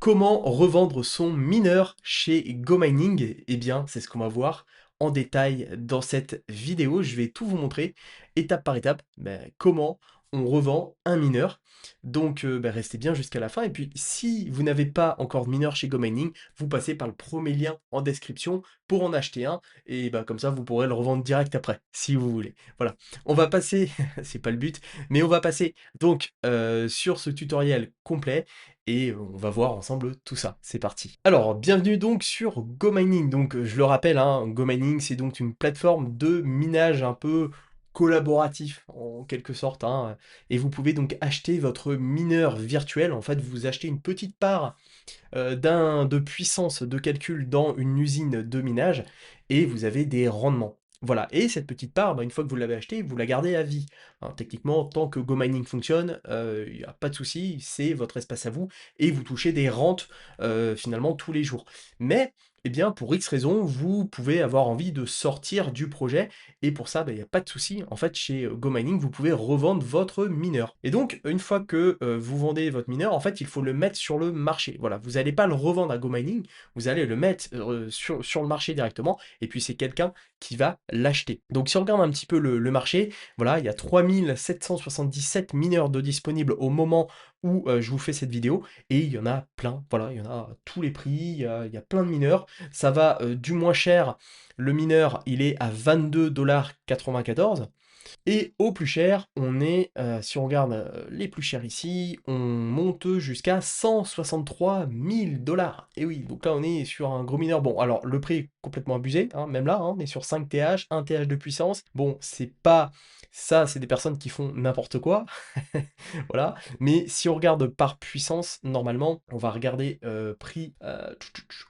Comment revendre son mineur chez GoMining? Eh bien, c'est ce qu'on va voir en détail dans cette vidéo. Je vais tout vous montrer, étape par étape, comment on revend un mineur. Donc, restez bien jusqu'à la fin. Et puis, si vous n'avez pas encore de mineur chez GoMining, vous passez par le premier lien en description pour en acheter un. Et comme ça, vous pourrez le revendre direct après, si vous voulez. Voilà. On va passer, c'est pas le but, mais on va passer donc sur ce tutoriel complet et on va voir ensemble tout ça. C'est parti. Alors, bienvenue donc sur GoMining. Donc, je le rappelle, hein, GoMining, c'est donc une plateforme de minage un peu collaboratif en quelque sorte, hein, et vous pouvez donc acheter votre mineur virtuel. En fait, vous achetez une petite part de puissance de calcul dans une usine de minage et vous avez des rendements. Voilà, et cette petite part, une fois que vous l'avez achetée, vous la gardez à vie. Hein, techniquement, tant que GoMining fonctionne, il n'y a pas de souci, c'est votre espace à vous, et vous touchez des rentes finalement tous les jours. Mais, eh bien, pour X raisons, vous pouvez avoir envie de sortir du projet, et pour ça, il n'y a pas de souci. En fait, chez GoMining, vous pouvez revendre votre mineur. Et donc, une fois que vous vendez votre mineur, en fait, il faut le mettre sur le marché. Voilà, vous n'allez pas le revendre à GoMining, vous allez le mettre sur le marché directement, et puis c'est quelqu'un qui va l'acheter. Donc si on regarde un petit peu le marché, voilà, il y a 3777 mineurs de disponibles au moment où je vous fais cette vidéo, et il y en a plein, voilà, il y en a à tous les prix, il y a plein de mineurs, ça va du moins cher, le mineur il est à 22,94 $. Et au plus cher, on est, si on regarde les plus chers ici, on monte jusqu'à 163 000 $. Et oui, donc là on est sur un gros mineur. Bon, alors le prix est complètement abusé, hein, même là, hein, on est sur 5 TH, 1 TH de puissance. Bon, c'est pas ça, c'est des personnes qui font n'importe quoi. Voilà. Mais si on regarde par puissance, normalement, on va regarder prix.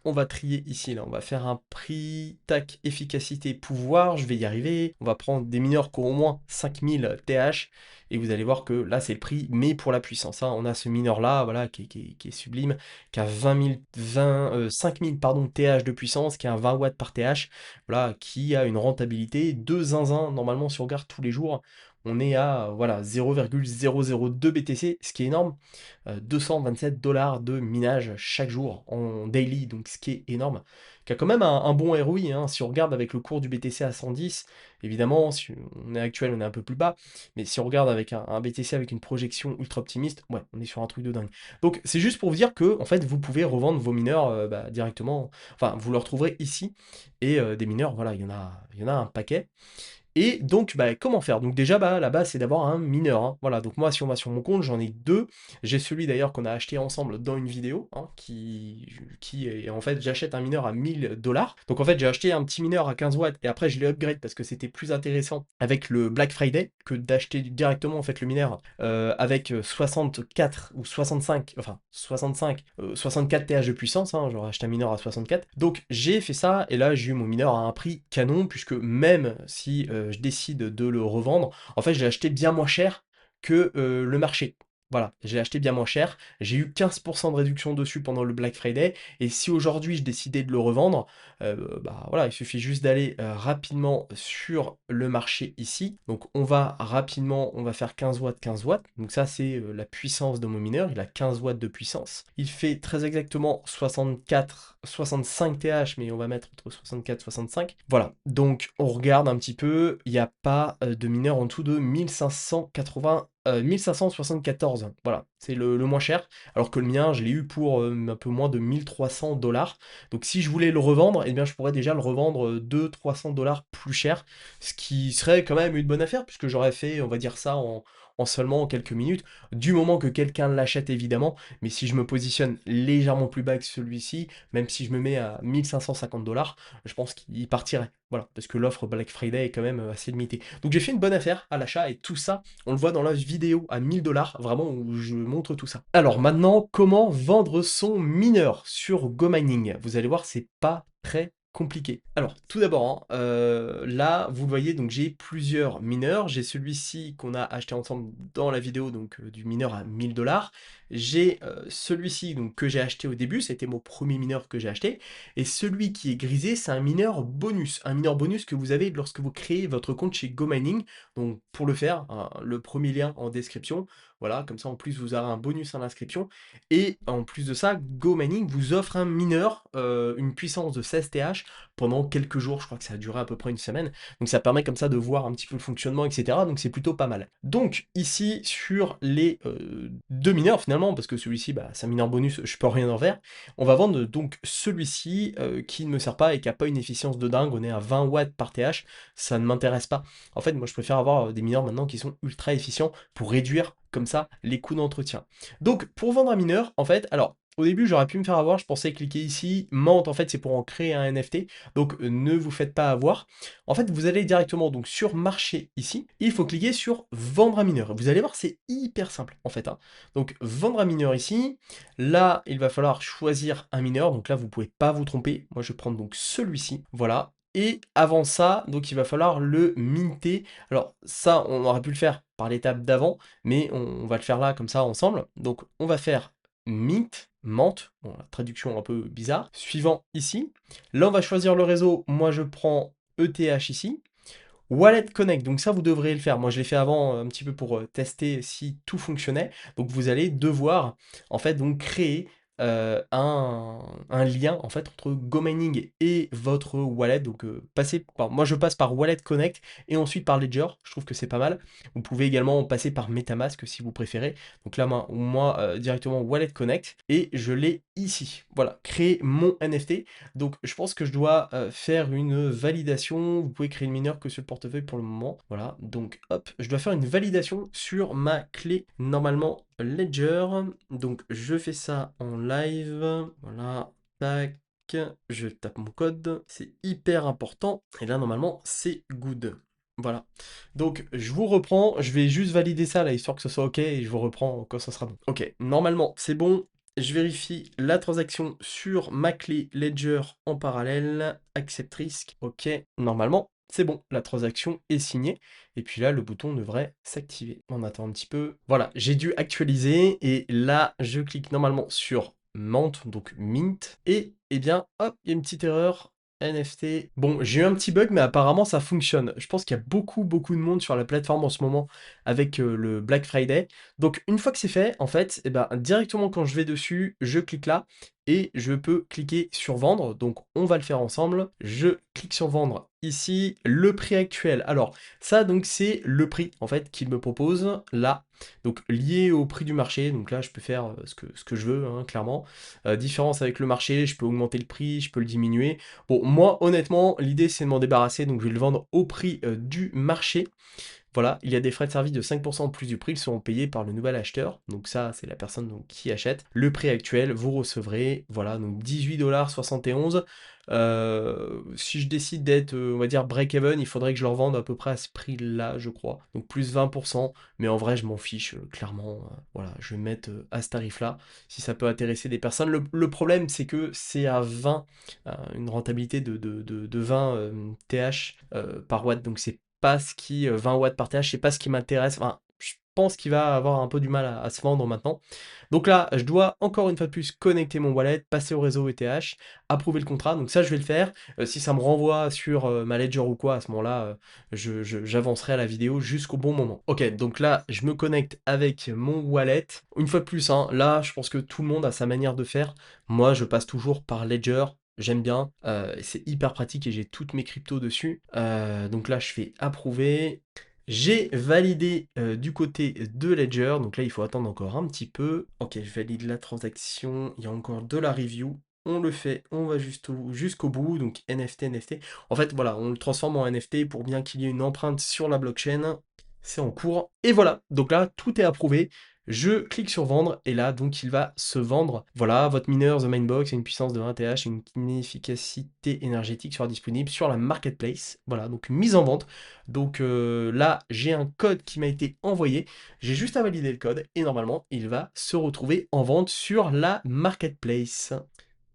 On va trier ici, là. On va faire un prix, tac, efficacité, pouvoir. Je vais y arriver. On va prendre des mineurs qui ont au moins 5000 TH. Et vous allez voir que là, c'est le prix, mais pour la puissance. Hein. On a ce mineur-là, voilà, qui est sublime, qui a 5000 pardon, TH de puissance, qui a un 20 watts par TH, voilà, qui a une rentabilité de zinzin, normalement, si on regarde tous les jours on est à voilà, 0,002 BTC, ce qui est énorme. 227 $ de minage chaque jour en daily, donc ce qui est énorme. Qui a quand même un bon ROI, hein. Si on regarde avec le cours du BTC à 110, évidemment, si on est actuel, on est un peu plus bas, mais si on regarde avec un BTC avec une projection ultra optimiste, ouais, on est sur un truc de dingue. Donc c'est juste pour vous dire que en fait, vous pouvez revendre vos mineurs directement, enfin, vous le retrouverez ici, et des mineurs, voilà, il y en a un paquet. Et donc, comment faire? Donc déjà, la base, c'est d'avoir un mineur, hein. Voilà, donc moi, si on va sur mon compte, j'en ai deux. J'ai celui d'ailleurs qu'on a acheté ensemble dans une vidéo, hein, qui est en fait, j'achète un mineur à 1000 $. Donc en fait, j'ai acheté un petit mineur à 15 watts et après, je l'ai upgrade parce que c'était plus intéressant avec le Black Friday que d'acheter directement en fait le mineur avec 64 ou 65, enfin 65, 64 TH de puissance, hein, j'aurais acheté un mineur à 64. Donc j'ai fait ça et là j'ai eu mon mineur à un prix canon puisque même si je décide de le revendre, en fait je l'ai acheté bien moins cher que le marché. Voilà, j'ai acheté bien moins cher, j'ai eu 15% de réduction dessus pendant le Black Friday, et si aujourd'hui je décidais de le revendre, voilà, il suffit juste d'aller rapidement sur le marché ici. Donc on va rapidement, on va faire 15 watts, 15 watts. Donc ça c'est la puissance de mon mineur, il a 15 watts de puissance. Il fait très exactement 64, 65 TH, mais on va mettre entre 64 et 65. Voilà, donc on regarde un petit peu, il n'y a pas de mineur en dessous de 1580 1574, voilà, c'est le moins cher, alors que le mien, je l'ai eu pour un peu moins de 1300 $. Donc si je voulais le revendre, eh bien je pourrais déjà le revendre 200-300 $ plus cher, ce qui serait quand même une bonne affaire, puisque j'aurais fait, on va dire ça, en seulement quelques minutes, du moment que quelqu'un l'achète évidemment, mais si je me positionne légèrement plus bas que celui-ci, même si je me mets à 1550 $, je pense qu'il partirait. Voilà, parce que l'offre Black Friday est quand même assez limitée. Donc j'ai fait une bonne affaire à l'achat et tout ça, on le voit dans la vidéo à 1000 $, vraiment où je montre tout ça. Alors maintenant, comment vendre son mineur sur GoMining? Vous allez voir, c'est pas très compliqué. Alors, tout d'abord, hein, là, vous le voyez, donc j'ai plusieurs mineurs. J'ai celui-ci qu'on a acheté ensemble dans la vidéo, donc du mineur à 1000 $. J'ai celui-ci donc, que j'ai acheté au début, c'était mon premier mineur que j'ai acheté, et celui qui est grisé, c'est un mineur bonus que vous avez lorsque vous créez votre compte chez GoMining. Donc pour le faire, hein, le premier lien en description, voilà, comme ça en plus vous aurez un bonus à l'inscription, et en plus de ça, GoMining vous offre un mineur, une puissance de 16 TH pendant quelques jours, je crois que ça a duré à peu près une semaine, donc ça permet comme ça de voir un petit peu le fonctionnement, etc. Donc c'est plutôt pas mal. Donc ici sur les deux mineurs finalement, parce que celui-ci bah, c'est un mineur bonus, je peux rien en faire, on va vendre donc celui-ci qui ne me sert pas et qui n'a pas une efficience de dingue, on est à 20 watts par TH, ça ne m'intéresse pas. En fait moi je préfère avoir des mineurs maintenant qui sont ultra efficients pour réduire comme ça les coûts d'entretien. Donc pour vendre un mineur, en fait, alors au début, j'aurais pu me faire avoir, je pensais cliquer ici, Mint, en fait, c'est pour en créer un NFT, donc ne vous faites pas avoir. En fait, vous allez directement donc sur marché ici, il faut cliquer sur vendre un mineur. Vous allez voir, c'est hyper simple en fait, hein. Donc vendre un mineur ici, là, il va falloir choisir un mineur, donc là, vous pouvez pas vous tromper. Moi, je vais prendre donc celui-ci, voilà. Et avant ça, donc il va falloir le minter. Alors ça, on aurait pu le faire par l'étape d'avant, mais on va le faire là, comme ça, ensemble. Donc on va faire mint, bon, la traduction un peu bizarre, suivant ici. Là, on va choisir le réseau, moi je prends ETH ici. Wallet Connect, donc ça vous devrez le faire. Moi je l'ai fait avant un petit peu pour tester si tout fonctionnait. Donc vous allez devoir en fait donc créer un lien en fait entre GoMining et votre wallet. Donc moi je passe par Wallet Connect et ensuite par Ledger. Je trouve que c'est pas mal. Vous pouvez également passer par MetaMask si vous préférez. Donc là moi directement Wallet Connect et je l'ai ici. Voilà, créer mon NFT. Donc je pense que je dois faire une validation. Vous pouvez créer le mineur que sur le portefeuille pour le moment. Voilà, donc hop, je dois faire une validation sur ma clé normalement Ledger. Donc je fais ça en live. Voilà, tac. Je tape mon code, c'est hyper important. Et là normalement c'est good. Voilà. Donc je vous reprends, je vais juste valider ça là, histoire que ce soit ok, et je vous reprends quand ça sera bon. Ok, normalement c'est bon. Je vérifie la transaction sur ma clé Ledger en parallèle. Accept risque. Ok, normalement, c'est bon. La transaction est signée. Et puis là, le bouton devrait s'activer. On attend un petit peu. Voilà, j'ai dû actualiser. Et là, je clique normalement sur Mint, donc Mint. Et, eh bien, hop, il y a une petite erreur. NFT. Bon, j'ai eu un petit bug, mais apparemment ça fonctionne. Je pense qu'il y a beaucoup de monde sur la plateforme en ce moment avec le Black Friday. Donc une fois que c'est fait, en fait, eh ben, directement quand je vais dessus, je clique là et je peux cliquer sur vendre. Donc on va le faire ensemble. Je clique sur vendre ici, le prix actuel. Alors ça donc c'est le prix en fait qu'il me propose là. Donc lié au prix du marché. Donc là je peux faire ce que je veux, hein, clairement. Différence avec le marché, je peux augmenter le prix, je peux le diminuer. Bon, moi honnêtement, l'idée c'est de m'en débarrasser, donc je vais le vendre au prix du marché. Voilà, il y a des frais de service de 5% en plus du prix qui seront payés par le nouvel acheteur. Donc ça, c'est la personne donc, qui achète. Le prix actuel, vous recevrez, voilà, donc 18,71 $. Si je décide d'être, on va dire, break-even, il faudrait que je le revende à peu près à ce prix-là, je crois. Donc plus 20%, mais en vrai, je m'en fiche, clairement. Voilà, je vais mettre à ce tarif-là, si ça peut intéresser des personnes. Le problème, c'est que c'est à 20, une rentabilité de 20 TH par watt, donc c'est pas ce qui 20 watts par TH, c'est pas ce qui m'intéresse. Enfin, je pense qu'il va avoir un peu du mal à se vendre maintenant. Donc là, je dois encore une fois de plus connecter mon wallet, passer au réseau ETH, approuver le contrat. Donc ça, je vais le faire. Si ça me renvoie sur ma Ledger ou quoi, à ce moment-là, j'avancerai à la vidéo jusqu'au bon moment. Ok, donc là, je me connecte avec mon wallet. Une fois de plus, hein, là, je pense que tout le monde a sa manière de faire. Moi, je passe toujours par Ledger. J'aime bien, c'est hyper pratique et j'ai toutes mes cryptos dessus. Donc là, je fais approuver. J'ai validé du côté de Ledger, donc là, il faut attendre encore un petit peu. Ok, je valide la transaction, il y a encore de la review. On le fait, on va jusqu'au bout, donc NFT. En fait, voilà, on le transforme en NFT pour bien qu'il y ait une empreinte sur la blockchain. C'est en cours. Et voilà, donc là, tout est approuvé. Je clique sur vendre et là donc il va se vendre. Voilà, votre mineur The Mainbox a une puissance de 1 TH et une efficacité énergétique sera disponible sur la marketplace. Voilà, donc mise en vente. Donc là j'ai un code qui m'a été envoyé. J'ai juste à valider le code et normalement il va se retrouver en vente sur la marketplace.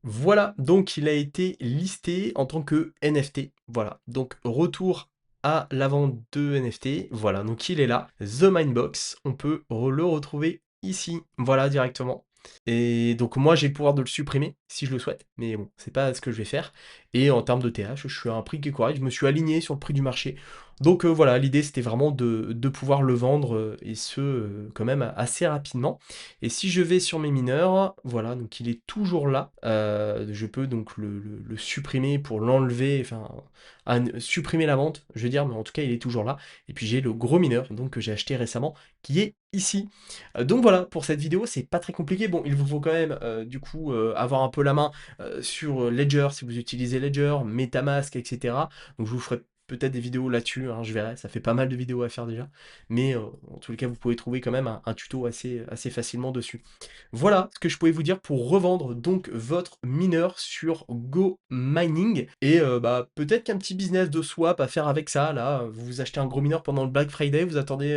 Voilà, donc il a été listé en tant que NFT. Voilà, donc retour à la vente de NFT. Voilà, donc il est là. The Mindbox, on peut le retrouver ici, voilà directement. Et donc moi, j'ai le pouvoir de le supprimer si je le souhaite, mais bon, c'est pas ce que je vais faire. Et en termes de TH, je suis à un prix qui est correct, je me suis aligné sur le prix du marché. Donc voilà, l'idée c'était vraiment de pouvoir le vendre et ce quand même assez rapidement. Et si je vais sur mes mineurs, voilà, donc il est toujours là. Je peux donc le supprimer pour l'enlever, enfin supprimer la vente, je veux dire, mais en tout cas il est toujours là. Et puis j'ai le gros mineur donc que j'ai acheté récemment qui est ici. Donc voilà, pour cette vidéo, c'est pas très compliqué. Bon, il vous faut quand même, du coup, avoir un peu la main, sur Ledger, si vous utilisez Ledger, MetaMask, et cetera. Donc je vous ferai peut-être des vidéos là-dessus, hein, je verrai, ça fait pas mal de vidéos à faire déjà. Mais, en tous les cas, vous pouvez trouver quand même un tuto assez facilement dessus. Voilà ce que je pouvais vous dire pour revendre donc votre mineur sur Go Mining et bah, peut-être qu'un petit business de swap à faire avec ça là, vous achetez un gros mineur pendant le Black Friday, vous attendez,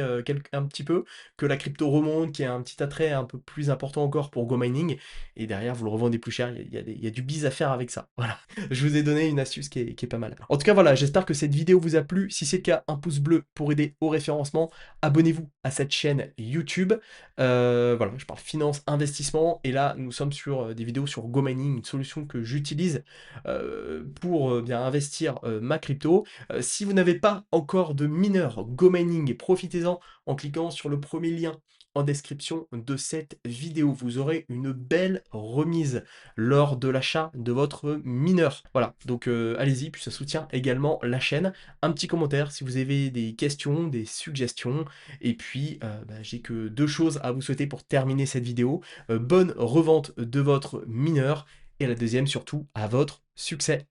un petit peu que la crypto remonte, qu'il y ait un petit attrait un peu plus important encore pour Go Mining et derrière vous le revendez plus cher, il y a du biz à faire avec ça. Voilà, je vous ai donné une astuce qui est pas mal. En tout cas voilà, j'espère que cette vidéo vous a plu. Si c'est le cas, un pouce bleu pour aider au référencement. Abonnez-vous à cette chaîne YouTube. Voilà, je parle finance, investissement, et là, nous sommes sur des vidéos sur GoMining, une solution que j'utilise pour bien investir ma crypto. Si vous n'avez pas encore de mineur GoMining, profitez-en en cliquant sur le premier lien en description de cette vidéo. Vous aurez une belle remise lors de l'achat de votre mineur. Voilà, donc allez-y, puis ça soutient également la chaîne. Un petit commentaire si vous avez des questions, des suggestions. Et puis, bah, j'ai que 2 choses à vous souhaiter pour terminer cette vidéo. Bonne revente de votre mineur et la deuxième surtout, à votre succès.